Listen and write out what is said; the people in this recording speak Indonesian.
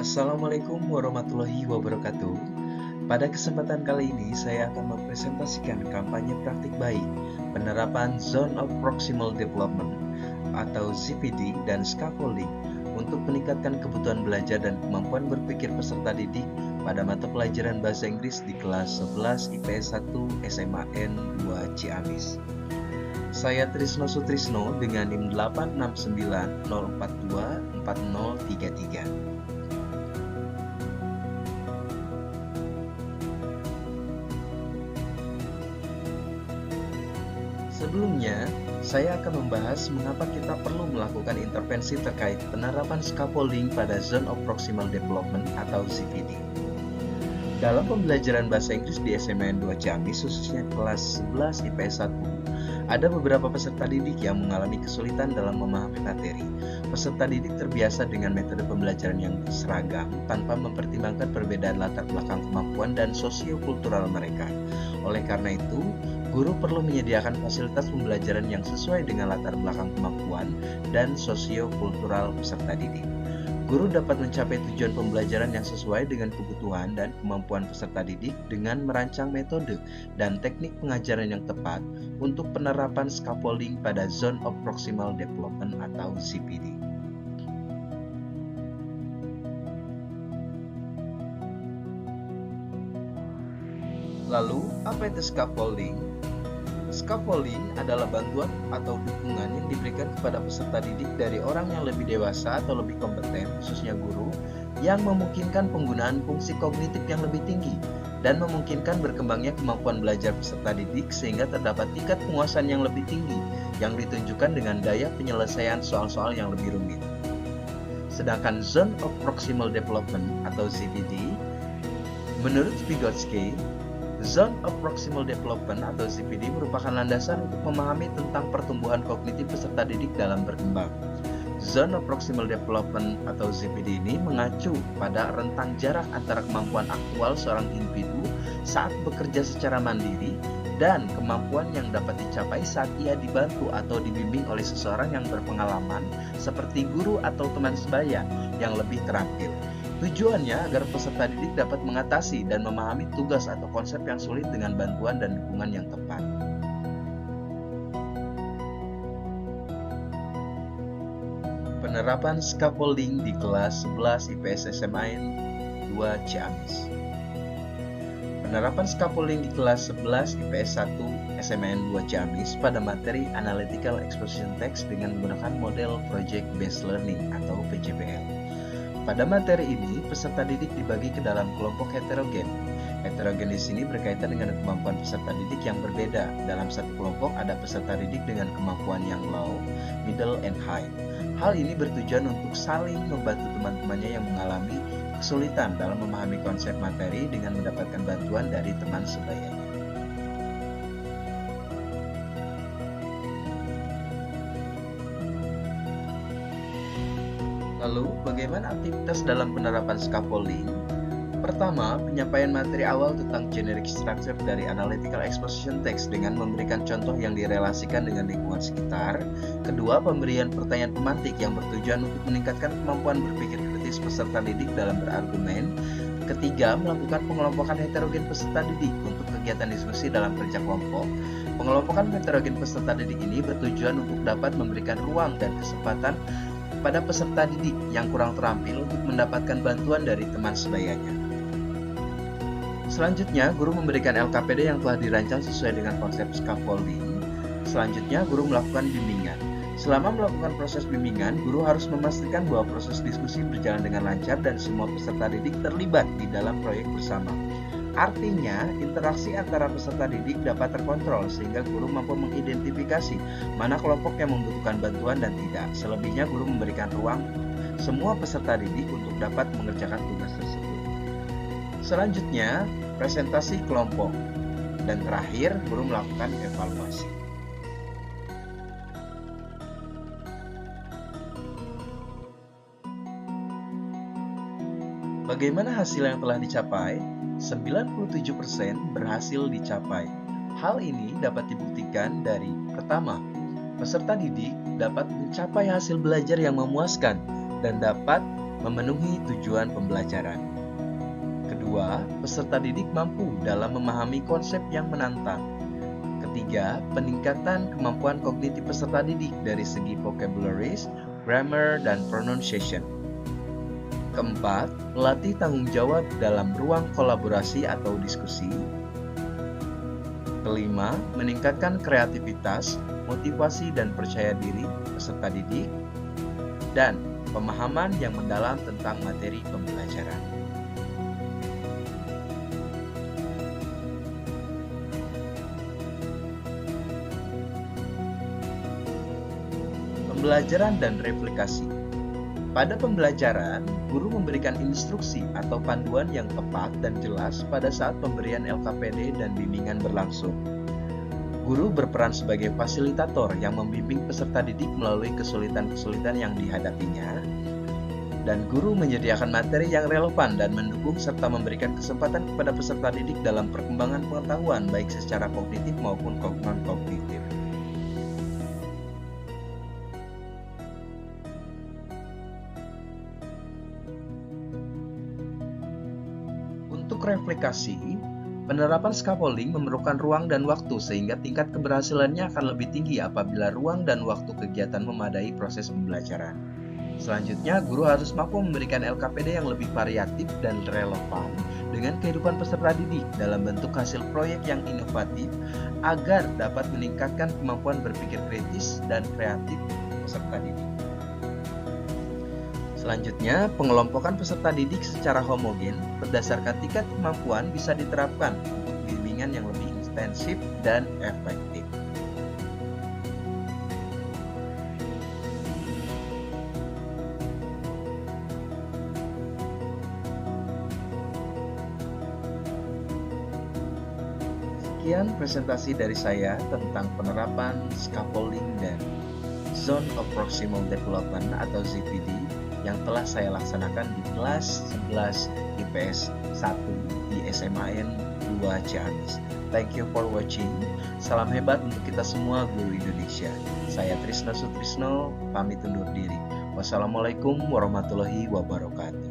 Assalamualaikum warahmatullahi wabarakatuh. Pada kesempatan kali ini, saya akan mempresentasikan kampanye praktik baik penerapan Zone of Proximal Development atau ZPD dan Scaffolding untuk meningkatkan kebutuhan belajar dan kemampuan berpikir peserta didik pada mata pelajaran bahasa Inggris di kelas 11 IPS 1 SMAN 2 Ciamis. Saya Trisno Sutrisno dengan NIM 869042403. Sebelumnya, saya akan membahas mengapa kita perlu melakukan intervensi terkait penerapan scaffolding pada Zone of Proximal Development atau ZPD. Dalam pembelajaran bahasa Inggris di SMAN 2 Ciamis, khususnya kelas 11 IPS 1, ada beberapa peserta didik yang mengalami kesulitan dalam memahami materi. Peserta didik terbiasa dengan metode pembelajaran yang seragam tanpa mempertimbangkan perbedaan latar belakang kemampuan dan sosiokultural mereka. Oleh karena itu, guru perlu menyediakan fasilitas pembelajaran yang sesuai dengan latar belakang kemampuan dan sosiokultural peserta didik. Guru dapat mencapai tujuan pembelajaran yang sesuai dengan kebutuhan dan kemampuan peserta didik dengan merancang metode dan teknik pengajaran yang tepat untuk penerapan scaffolding pada Zone of Proximal Development atau ZPD. Lalu, apa itu scaffolding? Scaffolding adalah bantuan atau dukungan yang diberikan kepada peserta didik dari orang yang lebih dewasa atau lebih kompeten, khususnya guru, yang memungkinkan penggunaan fungsi kognitif yang lebih tinggi dan memungkinkan berkembangnya kemampuan belajar peserta didik sehingga terdapat tingkat penguasaan yang lebih tinggi yang ditunjukkan dengan daya penyelesaian soal-soal yang lebih rumit. Sedangkan Zone of Proximal Development atau ZPD, menurut Vygotsky, Zone of Proximal Development atau ZPD merupakan landasan untuk memahami tentang pertumbuhan kognitif peserta didik dalam berkembang. Zone of Proximal Development atau ZPD ini mengacu pada rentang jarak antara kemampuan aktual seorang individu saat bekerja secara mandiri dan kemampuan yang dapat dicapai saat ia dibantu atau dibimbing oleh seseorang yang berpengalaman seperti guru atau teman sebaya yang lebih terampil. Tujuannya agar peserta didik dapat mengatasi dan memahami tugas atau konsep yang sulit dengan bantuan dan dukungan yang tepat. Penerapan scaffolding di kelas 11 IPS SMAN 2 Ciamis. Penerapan scaffolding di kelas 11 IPS 1 SMAN 2 Ciamis pada materi Analytical Exposition Text dengan menggunakan model Project Based Learning atau PJBL. Pada materi ini, peserta didik dibagi ke dalam kelompok heterogen. Heterogen di sini berkaitan dengan kemampuan peserta didik yang berbeda. Dalam satu kelompok ada peserta didik dengan kemampuan yang low, middle, and high. Hal ini bertujuan untuk saling membantu teman-temannya yang mengalami kesulitan dalam memahami konsep materi dengan mendapatkan bantuan dari teman sebayanya. Lalu, bagaimana aktivitas dalam penerapan scaffolding? Pertama, penyampaian materi awal tentang generic structure dari Analytical Exposition Text dengan memberikan contoh yang direlasikan dengan lingkungan sekitar. Kedua, pemberian pertanyaan pemantik yang bertujuan untuk meningkatkan kemampuan berpikir kritis peserta didik dalam berargumen. Ketiga, melakukan pengelompokan heterogen peserta didik untuk kegiatan diskusi dalam kerja kelompok. Pengelompokan heterogen peserta didik ini bertujuan untuk dapat memberikan ruang dan kesempatan pada peserta didik yang kurang terampil untuk mendapatkan bantuan dari teman sebayanya. Selanjutnya, guru memberikan LKPD yang telah dirancang sesuai dengan konsep scaffolding. Selanjutnya, guru melakukan bimbingan. Selama melakukan proses bimbingan, guru harus memastikan bahwa proses diskusi berjalan dengan lancar dan semua peserta didik terlibat di dalam proyek bersama. Artinya, interaksi antara peserta didik dapat terkontrol sehingga guru mampu mengidentifikasi mana kelompok yang membutuhkan bantuan dan tidak. Selebihnya, guru memberikan ruang semua peserta didik untuk dapat mengerjakan tugas tersebut. Selanjutnya, presentasi kelompok. Dan terakhir, guru melakukan evaluasi. Bagaimana hasil yang telah dicapai? 97% berhasil dicapai. Hal ini dapat dibuktikan dari pertama, peserta didik dapat mencapai hasil belajar yang memuaskan dan dapat memenuhi tujuan pembelajaran. Kedua, peserta didik mampu dalam memahami konsep yang menantang. Ketiga, peningkatan kemampuan kognitif peserta didik dari segi vocabularies, grammar, dan pronunciation. Keempat, melatih tanggung jawab dalam ruang kolaborasi atau diskusi. Kelima, meningkatkan kreativitas, motivasi, dan percaya diri peserta didik, dan pemahaman yang mendalam tentang materi pembelajaran. Pembelajaran dan replikasi. Pada pembelajaran, guru memberikan instruksi atau panduan yang tepat dan jelas pada saat pemberian LKPD dan bimbingan berlangsung. Guru berperan sebagai fasilitator yang membimbing peserta didik melalui kesulitan-kesulitan yang dihadapinya, dan guru menyediakan materi yang relevan dan mendukung serta memberikan kesempatan kepada peserta didik dalam perkembangan pengetahuan baik secara kognitif maupun non-kognitif. Untuk replikasi, penerapan scaffolding memerlukan ruang dan waktu sehingga tingkat keberhasilannya akan lebih tinggi apabila ruang dan waktu kegiatan memadai proses pembelajaran. Selanjutnya, guru harus mampu memberikan LKPD yang lebih variatif dan relevan dengan kehidupan peserta didik dalam bentuk hasil proyek yang inovatif agar dapat meningkatkan kemampuan berpikir kritis dan kreatif peserta didik. Selanjutnya, pengelompokan peserta didik secara homogen berdasarkan tingkat kemampuan bisa diterapkan untuk bimbingan yang lebih intensif dan efektif. Sekian presentasi dari saya tentang penerapan scaffolding dan Zone of Proximal Development atau ZPD yang telah saya laksanakan di kelas 11 IPS 1 di SMAN 2 Ciamis. Thank you for watching. Salam hebat untuk kita semua guru Indonesia. Saya Trisno Sutrisno, pamit undur diri. Wassalamualaikum warahmatullahi wabarakatuh.